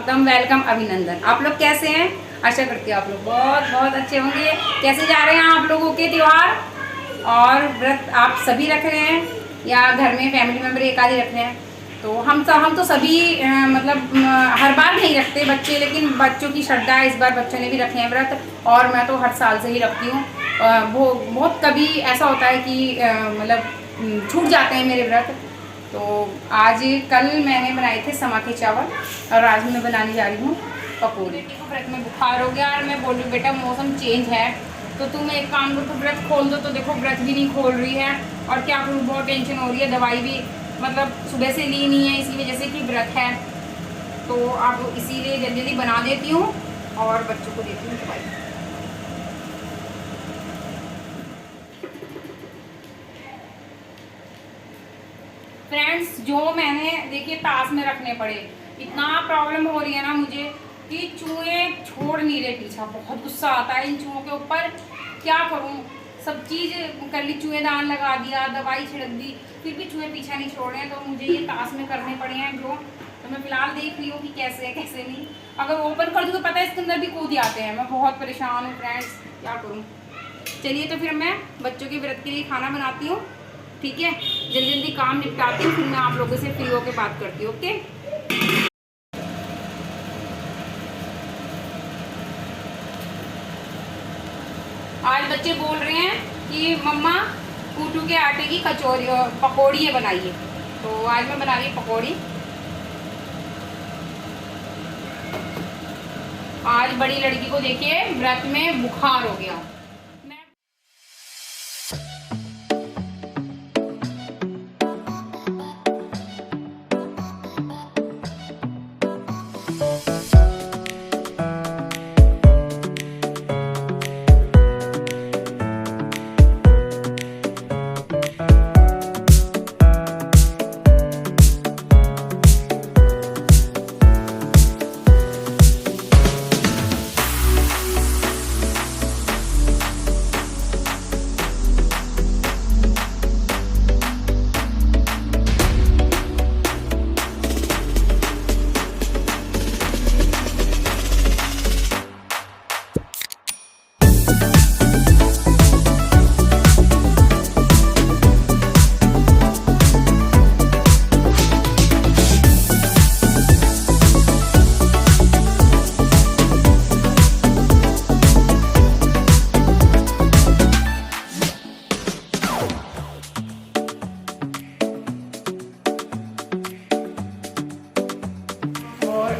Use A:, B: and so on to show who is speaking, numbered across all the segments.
A: स्वागतम, वेलकम, अभिनंदन। आप लोग कैसे हैं? आशा करती हूँ आप लोग बहुत बहुत अच्छे होंगे। कैसे जा रहे हैं आप लोगों के त्यौहार और व्रत? आप सभी रख रहे हैं या घर में फैमिली मेम्बर एक आधे रख रहे हैं? तो हम तो सभी मतलब हर बार नहीं रखते बच्चे, लेकिन बच्चों की श्रद्धा है, इस बार बच्चों ने भी रखे हैं व्रत और मैं तो हर साल से ही रखती हूँ। वो बहुत कभी ऐसा होता है कि मतलब छूट जाते हैं मेरे व्रत। तो आज कल मैंने बनाए थे समा के चावल और आज मैं बनाने जा रही हूँ पकौड़े। व्रत में बुखार हो गया और मैं बोल रही बेटा मौसम चेंज है तो तुम एक काम करो, तो व्रत खोल दो। तो देखो व्रत भी नहीं खोल रही है और क्या करूँ, बहुत टेंशन हो रही है। दवाई भी मतलब सुबह से ली नहीं है इसी वजह से कि व्रत है, तो अब इसीलिए जल्दी जल्दी बना देती हूँ और बच्चों को देती हूँ दवाई। फ्रेंड्स, जो मैंने देखिए ताश में रखने पड़े, इतना प्रॉब्लम हो रही है ना मुझे कि चूहे छोड़ नहीं रहे पीछा। बहुत गुस्सा आता है इन चूहों के ऊपर, क्या करूं। सब चीज़ कर ली, चूहेदान लगा दिया, दवाई छिड़क दी, फिर भी चूहे पीछा नहीं छोड़ रहे हैं। तो मुझे ये ताश में करने पड़े हैं जो, तो मैं फिलहाल देख रही हूँ कि कैसे है कैसे नहीं। अगर ओपन कर दूँ तो पता है इसके अंदर भी कूद आते हैं। मैं बहुत परेशान हूँ फ्रेंड्स, क्या करूँ। चलिए तो फिर मैं बच्चों के व्रत के लिए खाना बनाती हूँ, ठीक है। जल्दी जल्दी काम निपटाती हूँ, फिर मैं आप लोगों से फ्री होकर बात करती हूँ, ओके। आज बच्चे बोल रहे हैं कि मम्मा कूटू के आटे की कचौरी पकौड़ी बनाइए, तो आज मैं बना रही हूँ पकौड़ी। आज बड़ी लड़की को देखिए व्रत में बुखार हो गया।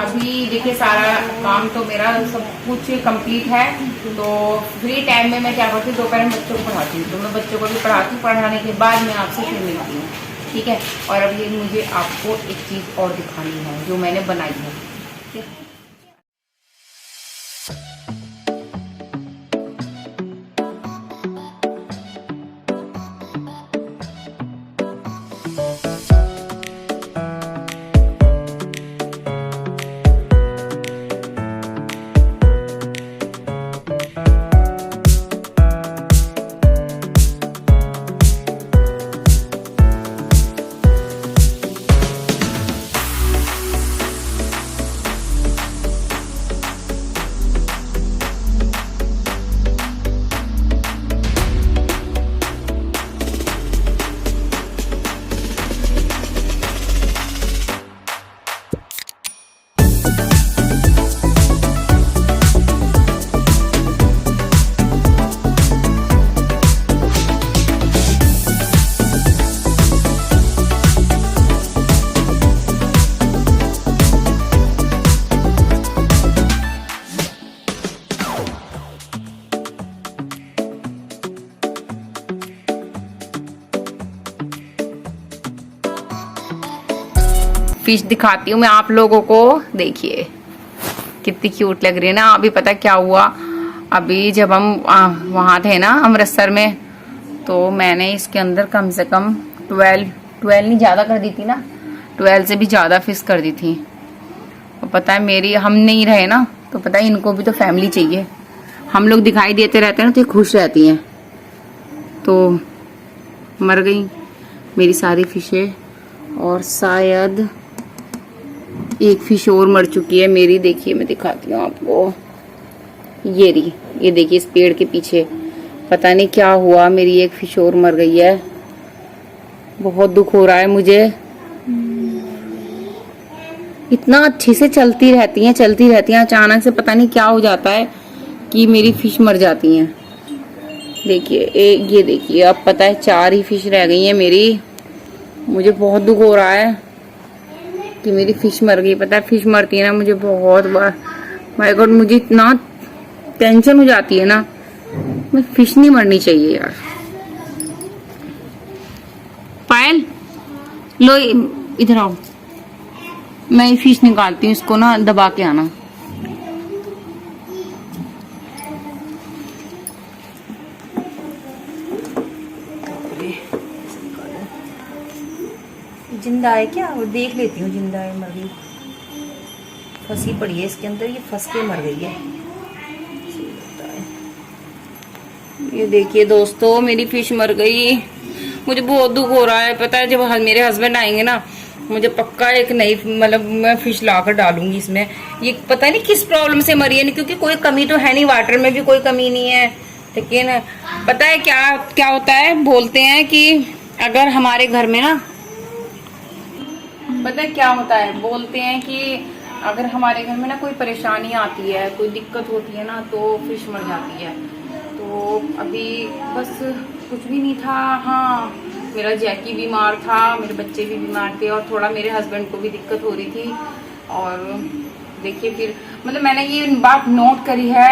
A: अभी देखिए सारा काम तो मेरा सब कुछ कंप्लीट है, तो फ्री टाइम में मैं क्या करती हूँ, दोपहर में बच्चों को पढ़ाती हूँ। तो मैं बच्चों को भी पढ़ाती हूँ, पढ़ाने के बाद मैं आपसे फिर मिलती हूँ, ठीक है। और अभी मुझे आपको एक चीज़ और दिखानी है जो मैंने बनाई है, ठीक है। फिश दिखाती हूँ मैं आप लोगों को, देखिए कितनी क्यूट लग रही है ना। अभी पता क्या हुआ, अभी जब हम वहाँ थे ना अमृतसर में, तो मैंने इसके अंदर कम से कम 12 नहीं ज़्यादा कर दी थी ना, 12 से भी ज़्यादा फिश कर दी थी। और पता है मेरी, हम नहीं रहे ना तो पता है इनको भी तो फैमिली चाहिए। हम लोग दिखाई देते रहते हैं ना तो ये खुश रहती हैं, तो मर गई मेरी सारी फिशें। और शायद एक फिश और मर चुकी है मेरी, देखिए मैं दिखाती हूँ आपको। ये रही, ये देखिए इस पेड़ के पीछे, पता नहीं क्या हुआ, मेरी एक फिश और मर गई है। बहुत दुख हो रहा है मुझे। इतना अच्छे से चलती रहती हैं, अचानक से पता नहीं क्या हो जाता है कि मेरी फिश मर जाती हैं। देखिए ये देखिए, अब पता है 4 ही फिश रह गई हैं मेरी। मुझे बहुत दुख हो रहा है कि मेरी फिश मर गई। पता है फिश मरती है ना, मुझे बहुत बार, माय गॉड, मुझे इतना टेंशन हो जाती है ना। मैं फिश नहीं मरनी चाहिए यार। पायल लो इधर आओ, मैं ये फिश निकालती हूँ, इसको ना दबा के आना। जिंदा है क्या, वो देख लेती हूँ। जिंदा है, मर गई, फंसी पड़ी है इसके अंदर, ये फंस के मर गई है। ये देखिए दोस्तों, मेरी फिश मर गई। मुझे बहुत दुख हो रहा है। पता है जब मेरे हस्बैंड आएंगे ना, मुझे पक्का एक नई, मतलब मैं फिश लाकर डालूंगी इसमें। ये पता नहीं किस प्रॉब्लम से मरी है, क्योंकि कोई कमी तो है नहीं, वाटर में भी कोई कमी नहीं है। लेकिन पता है क्या क्या होता है, बोलते हैं कि अगर हमारे घर में ना, पता है क्या होता है, बोलते हैं कि अगर हमारे घर में ना कोई परेशानी आती है, कोई दिक्कत होती है ना, तो फिश मर जाती है। तो अभी बस कुछ भी नहीं था। हाँ, मेरा जैकी बीमार था, मेरे बच्चे भी बीमार थे, और थोड़ा मेरे हस्बैंड को भी दिक्कत हो रही थी। और देखिए फिर मतलब मैंने ये बात नोट करी है,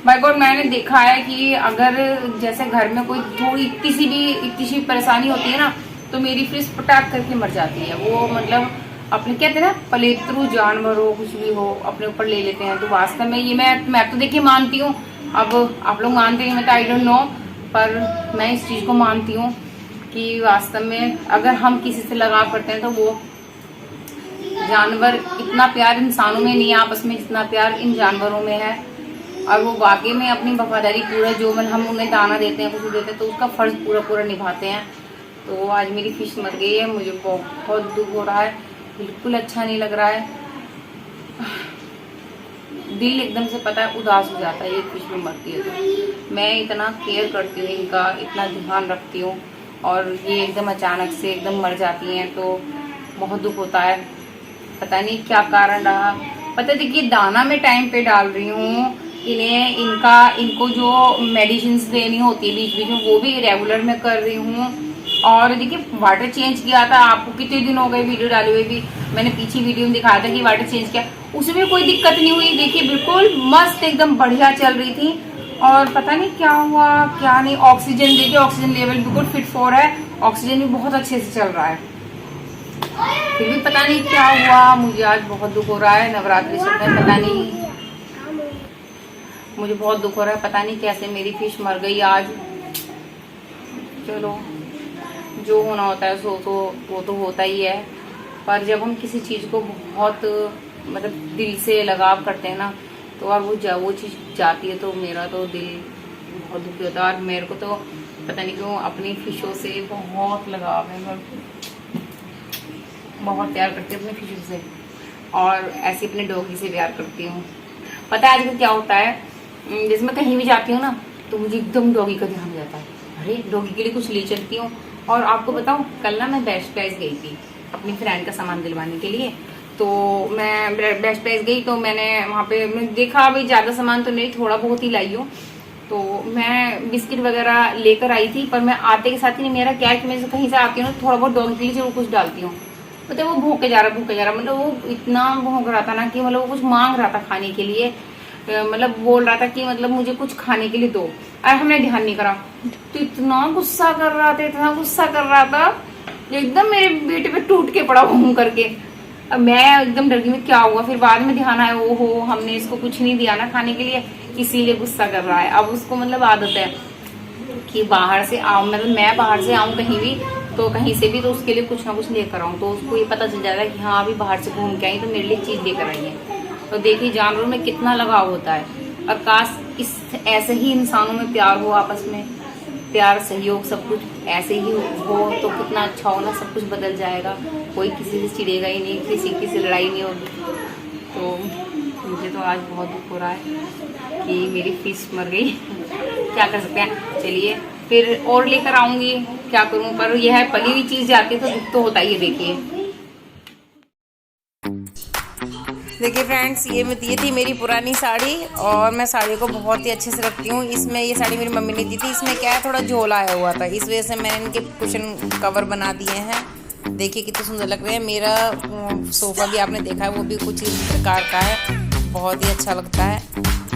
A: माय गॉड, मैंने देखा है कि अगर जैसे घर में कोई थोड़ी इतनी सी परेशानी होती है ना, तो मेरी फिश पटाख करके मर जाती है। वो मतलब अपने कहते हैं ना, पलेत्रु जानवर हो, कुछ भी हो, अपने ऊपर ले लेते हैं। तो वास्तव में ये मैं तो देखिए मानती हूँ। अब आप लोग मानते हैं, मैं तो आई डोंट नो, पर मैं इस चीज को मानती हूँ कि वास्तव में अगर हम किसी से लगाव करते हैं, तो वो जानवर इतना प्यार इंसानों में नहीं है आपस में, जितना प्यार इन जानवरों में है। और वो वाकई में अपनी वफादारी पूरा, जो हम उन्हें दाना देते हैं, कुछ देते हैं, तो उसका फर्ज पूरा निभाते हैं। तो आज मेरी फिश मर गई है, मुझे बहुत दुख हो रहा है, बिल्कुल अच्छा नहीं लग रहा है। दिल एकदम से पता है उदास हो जाता है ये फिश में मरती है। तो मैं इतना केयर करती हूँ इनका, इतना ध्यान रखती हूँ, और ये एकदम अचानक से एकदम मर जाती हैं, तो बहुत दुख होता है। पता नहीं क्या कारण रहा। पता देखिए, दाना मैं टाइम पे डाल रही हूँ इन्हें, इनको जो मेडिसिन देनी होती है बीच बीच में, वो भी रेगुलर मैं कर रही हूँ। और देखिए वाटर चेंज किया था, आपको कितने दिन हो गए वीडियो डाले हुए भी, मैंने पीछे वीडियो में दिखाया था कि वाटर चेंज किया, उसमें कोई दिक्कत नहीं हुई। देखिए बिल्कुल मस्त एकदम बढ़िया चल रही थी। और पता नहीं क्या हुआ क्या नहीं, ऑक्सीजन देखिए, ऑक्सीजन लेवल बिल्कुल फिट 4 है, ऑक्सीजन भी बहुत अच्छे से चल रहा है। फिर भी पता नहीं क्या हुआ, मुझे आज बहुत दुख हो रहा है। नवरात्रि चल रहा है, पता नहीं, मुझे बहुत दुख हो रहा है, पता नहीं कैसे मेरी फिश मर गई आज। चलो, जो होना होता है वो तो होता ही है। पर जब हम किसी चीज़ को बहुत मतलब दिल से लगाव करते हैं ना, तो और वो चीज़ जाती है, तो मेरा तो दिल बहुत दुखी होता है। और मेरे को तो पता नहीं क्यों अपनी फिशों से बहुत लगाव है, मैं बहुत प्यार करती हूँ अपनी फिशों से, और ऐसे अपने डॉगी से प्यार करती हूँ। पता है आजकल क्या होता है, जैसे मैं कहीं भी जाती हूँ ना, तो मुझे एकदम डॉगी का ध्यान हो जाता है। अरे डॉगी के लिए कुछ ले चलती हूँ। और आपको बताऊँ, कल ना मैं बेस्ट प्राइस गई थी अपनी फ्रेंड का सामान दिलवाने के लिए। तो मैं बेस्ट प्राइस गई, तो मैंने वहाँ पे मैं देखा, भाई ज़्यादा सामान तो नहीं, थोड़ा बहुत ही लाई हूँ। तो मैं बिस्किट वगैरह लेकर आई थी, पर मैं आते के साथ ही, मेरा क्या है कि मैं कहीं से आती हूँ ना, थोड़ा बहुत डॉगी के लिए जरूर कुछ डालती हूँ। तो वो भूखे जा रहा, मतलब वो इतना भूख रहा था ना कि मतलब वो कुछ मांग रहा था खाने के लिए, मतलब बोल रहा था कि मतलब मुझे कुछ खाने के लिए दो। और हमने ध्यान नहीं करा, तो इतना गुस्सा कर रहा था, एकदम मेरे बेटे पे टूट के पड़ा घूम करके। अब मैं एकदम डर गई, में क्या हुआ। फिर बाद में ध्यान आया, ओहो हमने इसको कुछ नहीं दिया ना खाने के लिए, इसीलिए गुस्सा कर रहा है। अब उसको मतलब आदत है कि बाहर से आऊँ, मतलब मैं बाहर से आऊँ कहीं भी, तो कहीं से भी, तो उसके लिए कुछ ना कुछ लेकर आऊँ, तो उसको ये पता चल जाता है कि हाँ अभी बाहर से घूम के आई, तो मेरे लिए चीज़ लेकर आई है। तो देखिए जानवरों में कितना लगाव होता है, और काश ऐसे ही इंसानों में प्यार हो आपस में, प्यार सहयोग सब कुछ ऐसे ही हो तो कितना अच्छा हो ना, सब कुछ बदल जाएगा, कोई किसी से चिढ़ेगा ही नहीं, किसी से लड़ाई नहीं होगी। तो मुझे तो आज बहुत दुख हो रहा है कि मेरी फिश मर गई। क्या कर सकते हैं, चलिए फिर और लेकर आऊँगी, क्या करूँ, पर यह है पली हुई चीज़ जाती है तो दुख तो होता ही है। देखिए फ्रेंड्स, ये थी मेरी पुरानी साड़ी और मैं साड़ी को बहुत ही अच्छे से रखती हूँ। इसमें ये साड़ी मेरी मम्मी ने दी थी, इसमें क्या है थोड़ा झोला आया हुआ था, इस वजह से मैंने इनके कुशन कवर बना दिए हैं। देखिए कितने सुंदर लग रहे हैं। मेरा सोफ़ा भी आपने देखा है, वो भी कुछ इस प्रकार का है, बहुत ही अच्छा लगता है।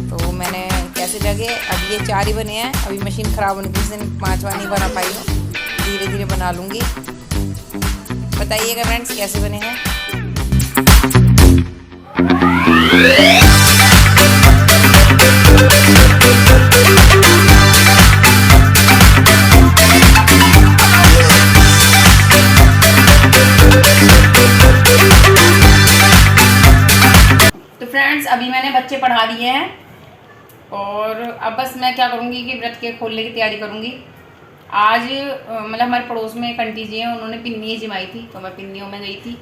A: तो मैंने कैसे लगे, अब ये 4 ही बने हैं, अभी मशीन ख़राब होने की वजह से 5वां नहीं बना पाई हूँ, धीरे धीरे बना लूँगी। बताइएगा फ्रेंड्स कैसे बने हैं। तो फ्रेंड्स, अभी मैंने बच्चे पढ़ा दिए हैं और अब बस मैं क्या करूँगी कि व्रत के खोलने की तैयारी करूँगी। आज मतलब हमारे पड़ोस में एक आंटी जी हैं, उन्होंने पिन्नी जमाई थी तो मैं पिन्नियों में गई थी।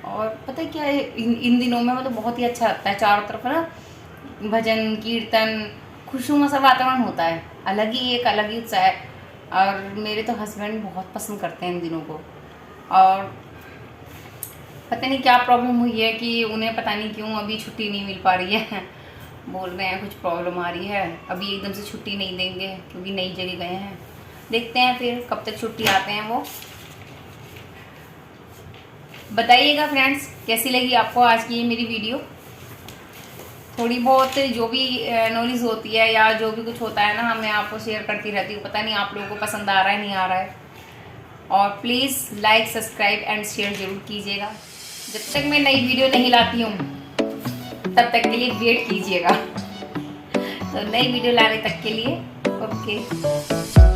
A: और पता है क्या है, इन दिनों में मतलब बहुत ही अच्छा लगता है, चारों तरफ ना भजन कीर्तन खुशनुमा सा वातावरण होता है, अलग ही उत्साह है। और मेरे तो हस्बैंड बहुत पसंद करते हैं इन दिनों को, और पता नहीं क्या प्रॉब्लम हुई है कि उन्हें पता नहीं क्यों अभी छुट्टी नहीं मिल पा रही है। बोल रहे हैं कुछ प्रॉब्लम आ रही है, अभी एकदम से छुट्टी नहीं देंगे क्योंकि नई जगह गए हैं। देखते हैं फिर कब तक छुट्टी आते हैं वो। बताइएगा फ्रेंड्स कैसी लगी आपको आज की ये मेरी वीडियो। थोड़ी बहुत जो भी नॉलेज होती है या जो भी कुछ होता है ना, मैं आपको शेयर करती रहती हूँ। पता नहीं आप लोगों को पसंद आ रहा है नहीं आ रहा है। और please like subscribe and share ज़रूर कीजिएगा। जब तक मैं नई वीडियो नहीं लाती हूँ तब तक के लिए वेट कीजिएगा। तो नई वीडियो लाने तक के लिए ओके।